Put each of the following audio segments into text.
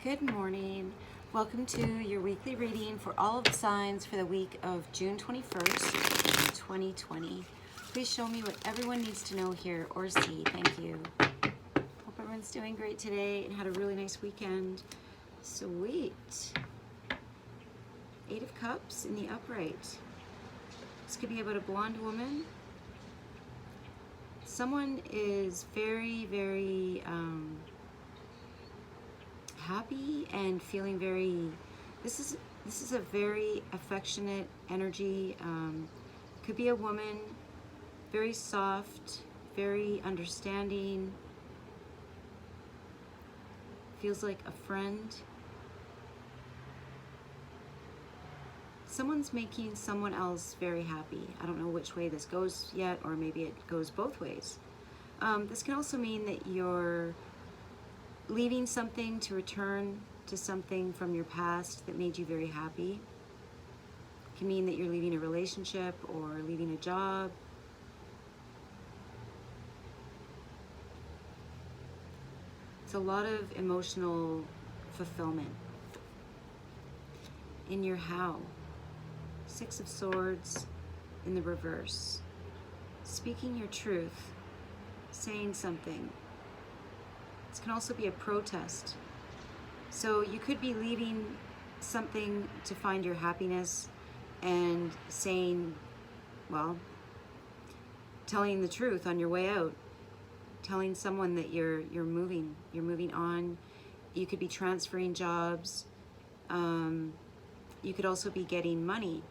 Good morning. Welcome to your weekly reading for all of the signs for the week of June 21st, 2020. Please show me what everyone needs to know here or see. Thank you. Hope everyone's doing great today and had a really nice weekend. Sweet. Eight of Cups in the upright. This could be about a blonde woman. Someone is very happy and feeling very, this is a very affectionate energy. Could be a woman, very soft, very understanding, feels like a friend. Someone's making someone else very happy. I don't know which way this goes yet, or maybe it goes both ways. This can also mean that you're leaving something to return to something from your past that made you very happy. It can mean that you're leaving a relationship or leaving a job. It's a lot of emotional fulfillment. In your how, Six of Swords in the reverse. Speaking your truth, saying something. This can also be a protest. So you could be leaving something to find your happiness and saying, well, telling the truth on your way out, telling someone that you're moving on. You could be transferring jobs. You could also be getting money.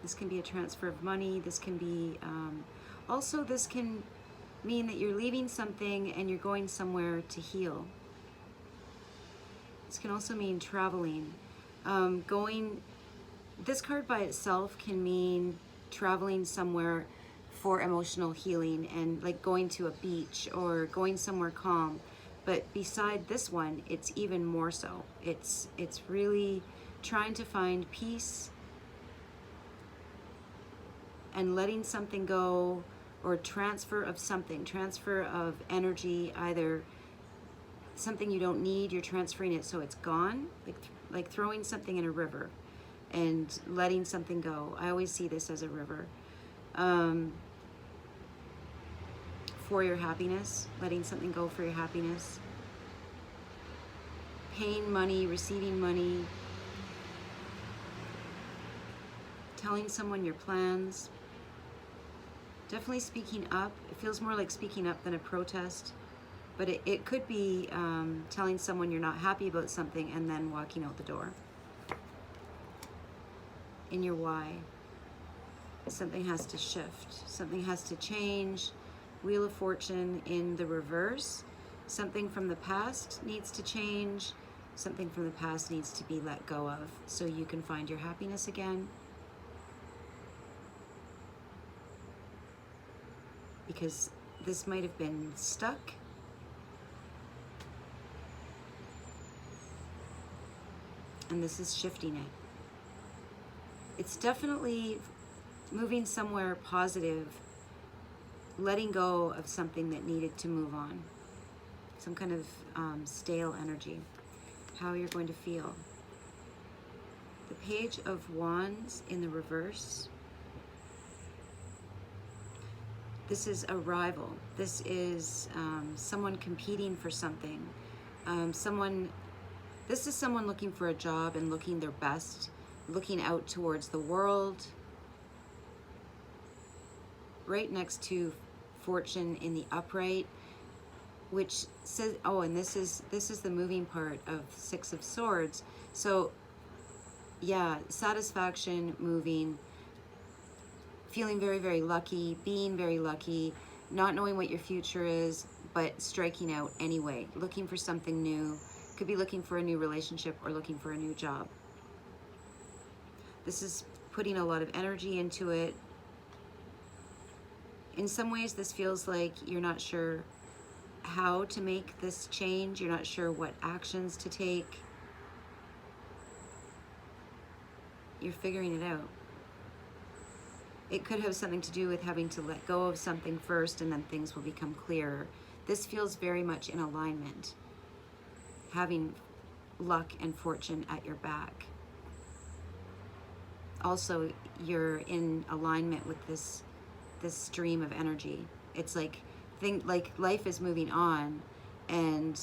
This can be a transfer of money. This can be, this can mean that you're leaving something and you're going somewhere to heal. This can also mean traveling. This card by itself can mean traveling somewhere for emotional healing and like going to a beach or going somewhere calm. But beside this one, it's even more so. It's really trying to find peace and letting something go, or transfer of energy, either something you don't need, you're transferring it so it's gone, like throwing something in a river and letting something go. I always see this as a river. For your happiness, letting something go for your happiness. Paying money, receiving money, telling someone your plans. Definitely speaking up. It feels more like speaking up than a protest, but it could be telling someone you're not happy about something and then walking out the door. In your why, something has to shift, something has to change. Wheel of Fortune in the reverse. Something from the past needs to change. Something from the past needs to be let go of so you can find your happiness again. Because this might have been stuck. And this is shifting it. It's definitely moving somewhere positive, letting go of something that needed to move on. Some kind of stale energy. How you're going to feel. The Page of Wands in the reverse. This is a rival. This is someone competing for something. This is someone looking for a job and looking their best, looking out towards the world. Right next to Fortune in the upright, which says, oh, and this is the moving part of Six of Swords. So yeah, satisfaction, moving, feeling very lucky, being very lucky, not knowing what your future is, but striking out anyway, looking for something new. Could be looking for a new relationship or looking for a new job. This is putting a lot of energy into it. In some ways, this feels like you're not sure how to make this change. You're not sure what actions to take. You're figuring it out. It could have something to do with having to let go of something first and then things will become clearer. This feels very much in alignment. having luck and fortune at your back. Also, you're in alignment with this stream of energy. It's like life is moving on, and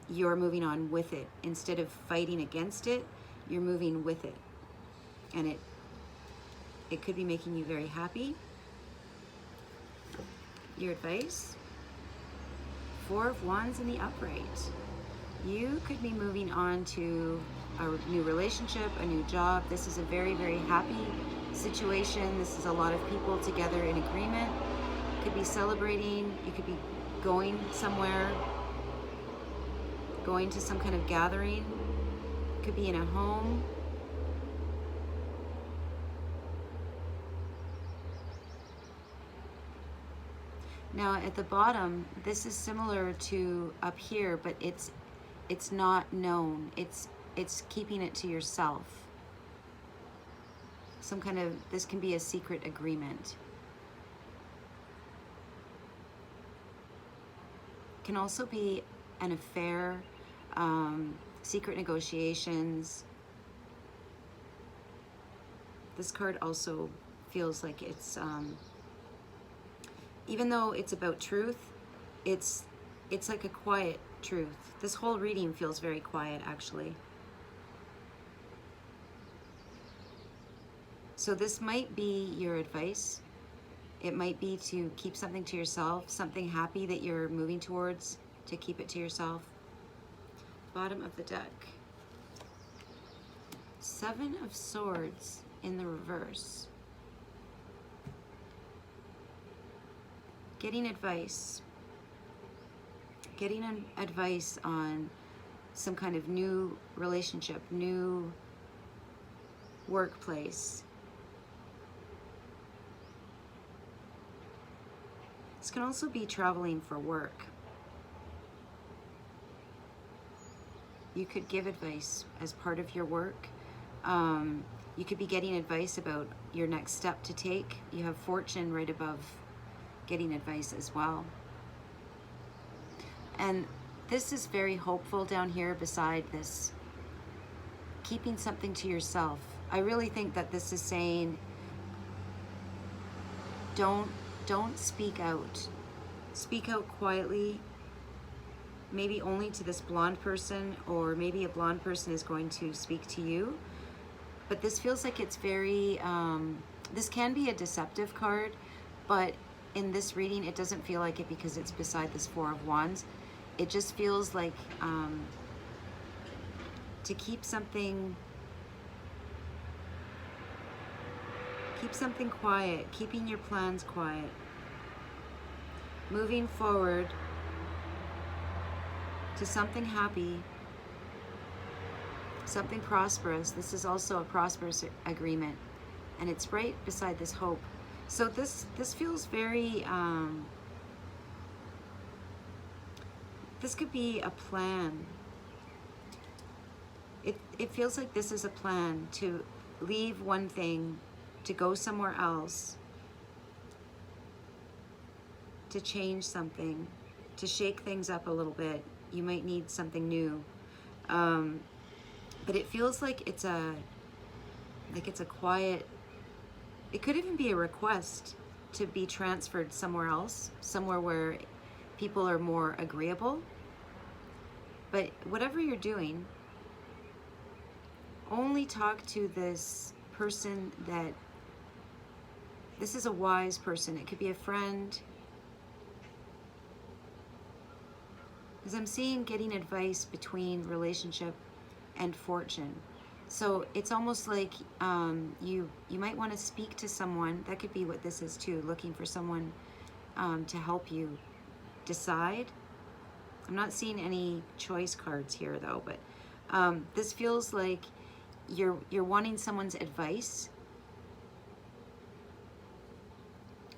you're moving on with it. Instead of fighting against it, you're moving with it. And it could be making you very happy. Your advice? Four of Wands in the upright. You could be moving on to a new relationship, a new job. This is a very, very happy situation. This is a lot of people together in agreement. Could be celebrating. You could be going somewhere, going to some kind of gathering. Could be in a home. Now at the bottom, this is similar to up here, but it's not known. It's keeping it to yourself. Some kind of, this can be a secret agreement. Can also be an affair, secret negotiations. This card also feels like it's, even though it's about truth, it's like a quiet truth. This whole reading feels very quiet, actually. So this might be your advice. It might be to keep something to yourself, something happy that you're moving towards, to keep it to yourself. Bottom of the deck. Seven of Swords in the reverse. Getting advice. Getting an advice on some kind of new relationship, new workplace. This can also be traveling for work. You could give advice as part of your work. You could be getting advice about your next step to take. You have Fortune right above getting advice as well. And this is very hopeful down here beside this. Keeping something to yourself. I really think that this is saying, don't speak out. Speak out quietly, maybe only to this blonde person, or maybe a blonde person is going to speak to you. But this feels like it's very, this can be a deceptive card, but in this reading, it doesn't feel like it because it's beside this Four of Wands. It just feels like to keep something quiet, keeping your plans quiet. Moving forward to something happy, something prosperous. This is also a prosperous agreement, and it's right beside this hope. So this feels very, this could be a plan. It feels like this is a plan to leave one thing, to go somewhere else, to change something, to shake things up a little bit. You might need something new. But it feels like it's a quiet, it could even be a request to be transferred somewhere else, somewhere where people are more agreeable. But whatever you're doing, only talk to this person that, this is a wise person. It could be a friend. Because I'm seeing getting advice between relationship and fortune. So it's almost like you might want to speak to someone. That could be what this is too, looking for someone to help you decide. I'm not seeing any choice cards here though, but this feels like you're wanting someone's advice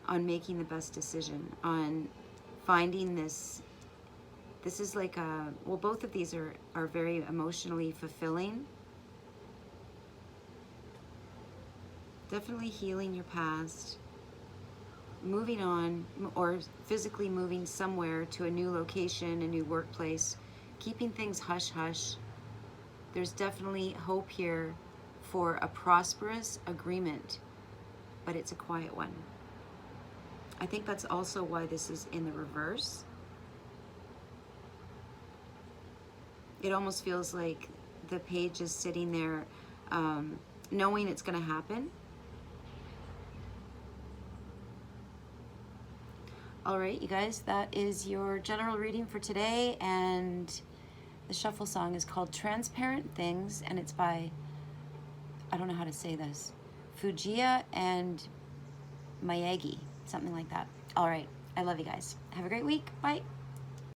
on making the best decision, on finding this. This is like a, well, both of these are very emotionally fulfilling. Definitely healing your past, moving on, or physically moving somewhere to a new location, a new workplace, keeping things hush-hush. There's definitely hope here for a prosperous agreement, but it's a quiet one. I think that's also why this is in the reverse. It almost feels like the page is sitting there knowing it's going to happen. All right, you guys, that is your general reading for today, and the shuffle song is called Transparent Things, and it's by, I don't know how to say this, Fujiya and Miyagi, something like that. All right, I love you guys. Have a great week. Bye.